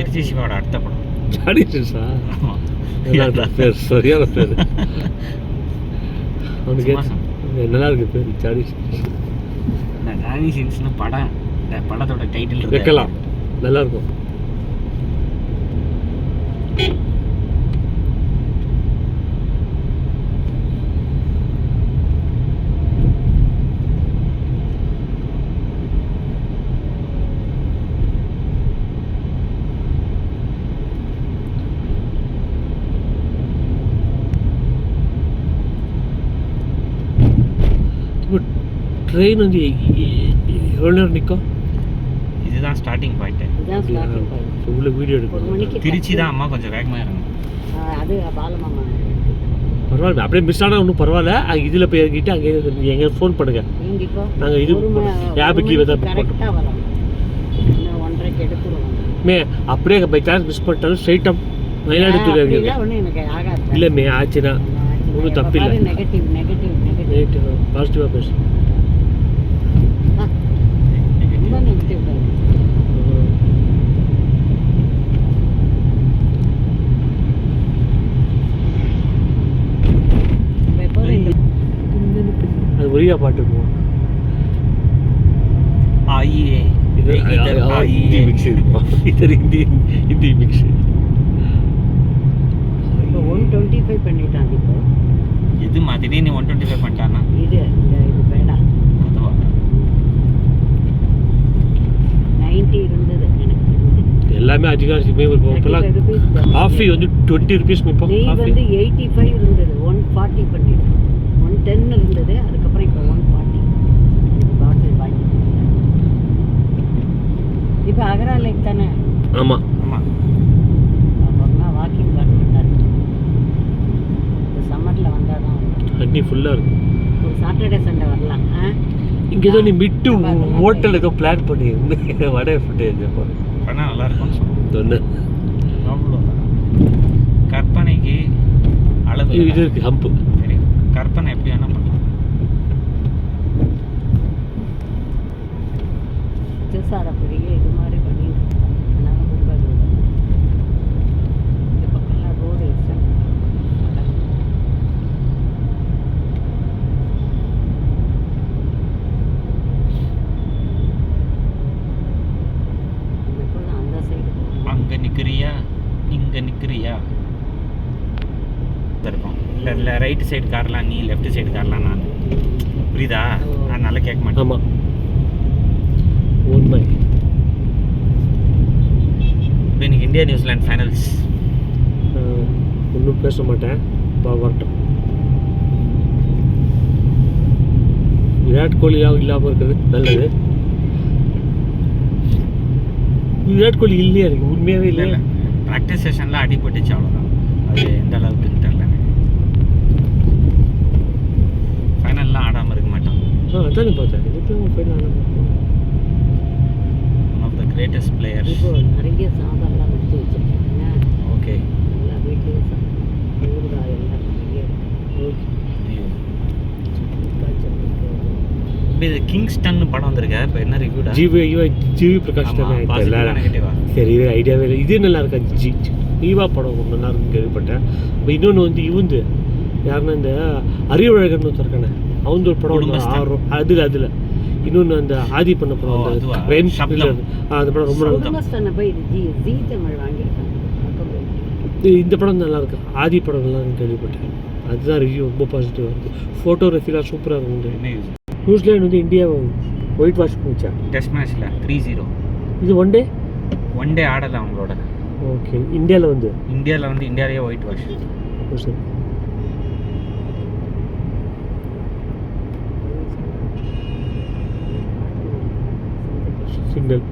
மிர்ச்சி சிவாவோட அடுத்த படம். ஜாடி சின்ஸா? ஆமாம், பேர் சரியான பேர். அவனுக்கு நல்லா இருக்கு பேர் ஜாடி சின்ஸ். இந்த ஜாடி சின்ஸ்னு படம், இந்த படத்தோட டைட்டில் வைக்கலாம், நல்லா இருக்கும். ட்ரெயின் வந்து எவ்வளோ நேரம் நிற்கும்? இதுதான் ஸ்டார்டிங் பாயிண்ட்டு. உங்களுக்கு வீடியோ எடுக்கணும். திருச்சி தான் அம்மா கொஞ்சம் வேகமாக இறங்கும். அது பாலமாமா பரவாயில்ல, அப்படியே மிஸ் ஆனால் ஒன்றும் பரவாயில்ல. இதில் போய் இறங்கிட்டு அங்கே எங்கே ஃபோன் பண்ணுங்க, நாங்கள் இது கேபுக்கு தான் கரெக்டாக வரோம். 1:30க்கு எடுத்துருவோம். மே அப்படியே பை சான்ஸ் மிஸ் பண்ணிட்டாலும் ஸ்ட்ரைட்டாக மயிலாடுதுறை இறங்கிங்க. எனக்கு ஆகாது. இல்லை மே ஆச்சுன்னா ஒன்றும் தப்பில்லை. நெகட்டிவ் நெகட்டிவ் நெகட்டிவ் பாசிட்டிவாக பேசு. ரொம்ப நெகட்டிவ் தான். அது ஒரியா பாட்டு இருக்கும். ஆயியே இது ஹிந்தி மிக்ஸ் இருக்கும், இது ஹிந்தி மிக்ஸ். 125 பண்ணிட்டான் இப்போ. எது மாதிரி நீ 125 பண்ணிட்டானா? இது வேடா அதுவா 90 இருந்தது எனக்கு. எல்லாமே அதிகாரமே இப்போலாம் காஃபி வந்து 20 rupees இப்போ. நெய் வந்து 85 இருந்தது, 140 பண்ணிட்டோம். 110 இருந்தது, அதுக்கப்புறம் இப்போ 140 பாட்டில் வாங்கி. இப்போ அகரா லேக் தானே? ஆமாம் ஆமாம். அப்புறமா வாக்கிங் பண்ண சம்மரில் வந்தால் தான் தண்ணி ஃபுல்லாக இருக்கும். ஒரு சாட்டர்டே சண்டே வரலாம். இங்கே ஏதோ நீ மிட்டு ஹோட்டல் ஏதோ பிளான் பண்ணி வடை ஃபுட்டு எதுப்போ பண்ணால் நல்லாயிருக்கும்னு சொன்னேன். அவ்வளோதான். கற்பனைக்கு அளவு இது இருக்குது ஹம்பு. தெரியும், கற்பனை எப்படி வேணால் பண்ணலாம். சாரை பெரிய இது மாதிரி பண்ணிட்டு இந்த பக்கம்லாம் ரோடு அந்த சைடு அங்கே நிற்கிறியா இங்கே நிற்கிறியா இருக்கும். இல்லை ரைட்டு சைடு கார்லாம் நீ, லெஃப்ட் சைடு கார்லாம் நான். புரியுதா? அதனால கேட்க மாட்டேன். ஆமாம் உண்மை. இப்போ இன்னைக்கு இந்தியா நியூசிலாந்து ஃபைனல்ஸ். ஒன்றும் பேச மாட்டேன், வரட்டும். விராட் கோலியாக இல்லாமல் இருக்கிறது நல்லது. விராட் கோலி இல்லையா எனக்கு உண்மையாகவே இல்லை. இல்லை ப்ராக்டிஸ் செஷனில் அடிபட்டுச்சு, அவ்வளோதான். அது எந்த அளவுக்குன்னு தெரில. ஃபைனல்லாம் ஆடாமல் இருக்க மாட்டான். அதானே பார்த்தேன். இப்போ ஃபைனல் ஆடாமல் one of the greatest players. இப்போ நிறைய சாதம்லாம் எடுத்து வச்சுருக்கேன். ஓகே, எல்லா வீட்லேயும் ஊறுகாய் எல்லாம் நிறைய ஓகே. இது கிங்ஸ்டன் படம் வந்திருக்கா? இப்போ என்ன ரிவ்யூடா? ஜிவி பிரகாஷ் தானே. நெகட்டிவா? சரி, ஐடியாவே இல்லை. இது நல்லா இருக்கா? ஜீவா படம் நல்லா இருக்குன்னு கேள்விப்பட்டேன். இப்போ இன்னொன்று வந்து இவந்து யாருன்னா இந்த அறிவழகன் ஒருத்தருக்கானே, அவன் ஒரு படம் ஆடுறோம். அதில் இன்னொன்று அந்த ஆதி பண்ண படம், அந்த அந்த படம் ரொம்ப நல்லா. போய் ஜி தமிழ் வாங்கியிருக்காங்க. இந்த படம் நல்லா இருக்கு, ஆதி படம் நல்லா இருக்குன்னு கேள்விப்பட்டேன். அதுதான் ரிவ்யூ ரொம்ப பாசிட்டிவாக இருக்குது. ஃபோட்டோகிராஃபிலாம் சூப்பராக இருக்குது. நியூசிலாந்து வந்து இந்தியாவை ஒயிட் வாஷ் பண்ணிச்சா டெஸ்ட் மேட்ச்சில் 3-0. இது ஒன் டே ஆடலை அவங்களோட. ஓகே. இந்தியாவில் வந்து இந்தியாவிலேயே ஒயிட் வாஷ். சரி. சிக்னல்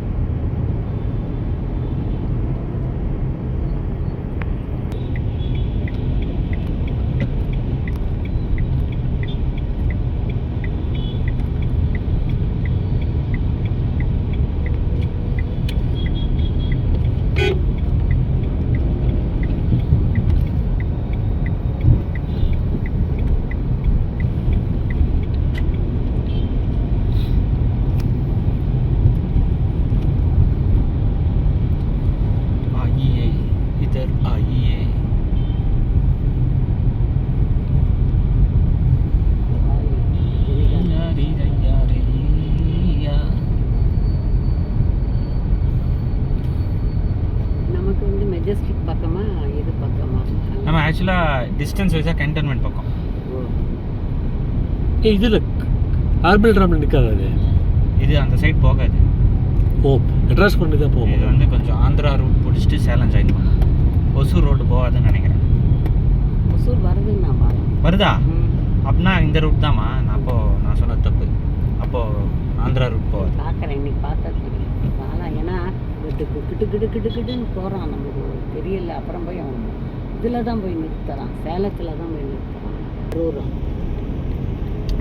மெஜஸ்டிக் பக்கமா இது பக்கமா? நம்ம ஆக்சுவலாக டிஸ்டன்ஸ் வைஸாக கேன்டோன்மெண்ட் பக்கம். ஓ. இதில் ஆர்பிட் ராமில் நிற்காது அது. இது அந்த சைடு போகாது. ஓ, மெட்ராஸ் கொண்டு தான் இது போகும். வந்து கொஞ்சம் ஆந்திரா ரூட் பிடிச்சிட்டு சேலம் ஜாயின் பண்ணும். ஒசூர் ரோடு போகாதுன்னு நினைக்கிறேன். ஒசூர் வருதுன்னு நான் பாருங்க. வருதா? அப்படின்னா இந்த ரூட் தாம்மா. நான் சொன்னது தப்பு. அப்போது ஆந்திரா ரூட் போகாது. பார்க்குறேன், இன்னைக்கு பார்த்தா தெரியும். ஆனால் ஏன்னா கிட்டுன்னு போகிறான், நமக்கு தெரியல. அப்புறம் போய் அவன் இதில் தான் போய் நிறுத்துறான், சேலத்தில் தான் போய் நிறுத்துறான். கரூரம்.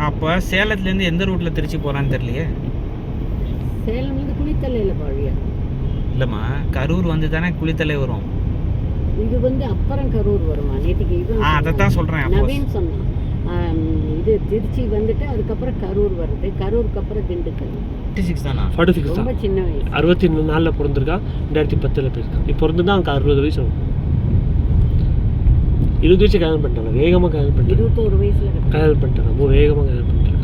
அப்போ சேலத்துலேருந்து எந்த ரூட்டில் திருச்சி போகிறான்னு தெரியலையே. சேலம்லேருந்து குளித்தலையில் வழியா? இல்லைம்மா, கரூர் வந்து தானே குளித்தலை வரும். இது வந்து அப்புறம் கரூர் வருமா? நேற்றுக்கு இவன் அதைத்தான் சொல்கிறேன். நவீன் சொன்னான். இது திருச்சி வந்துட்டு அதுக்கப்புறம் கரூர் வருது, கரூருக்கு அப்புறம் திண்டுக்கல். 46 தானா? 46 ரொம்ப தான். சின்ன வயசு. 64 பிறந்திருக்கான், 2010 போயிருக்கான். இப்போ பிறந்துதான் அவனுக்கு 60 வயசு ஆகும். 20 வயசு கல்யாணம் பண்ணிட்டாங்க, வேகமாக கல்யாணம் பண்ணிட்டாங்க. 21 வயசுல கல்யாணம் பண்ணிட்டாங்க, ரொம்ப வேகமாக கல்யாணம் பண்ணிட்டாங்க.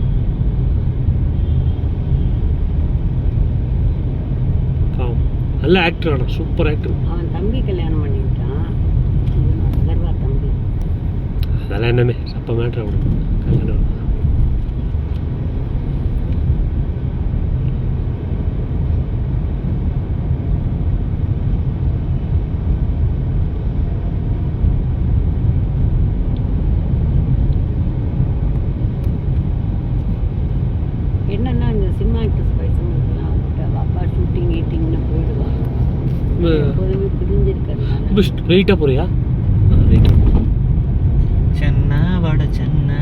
பாவம், நல்ல ஆக்டர், ஆனால் சூப்பர் ஆக்டர். அவன் தம்பி கல்யாணம் பண்ணிவிட்டான், அகர்வா தம்பி. அதெல்லாம் என்னமே அப்போ மேட்ரு அவனுக்கு கல்யாணம். என்னன்னா இந்த சினிமா ஆக்டர்ஸ் பசங்களுக்குலாம் வந்துட்டு அப்பா ஷூட்டிங் கீட்டிங்னு போயிடுவாங்க. எப்போதுமே பிரிஞ்சிருக்கிறதுனால வெயிட்டாக போறியா? வெயிட்டாக சென்னா வட சென்னை.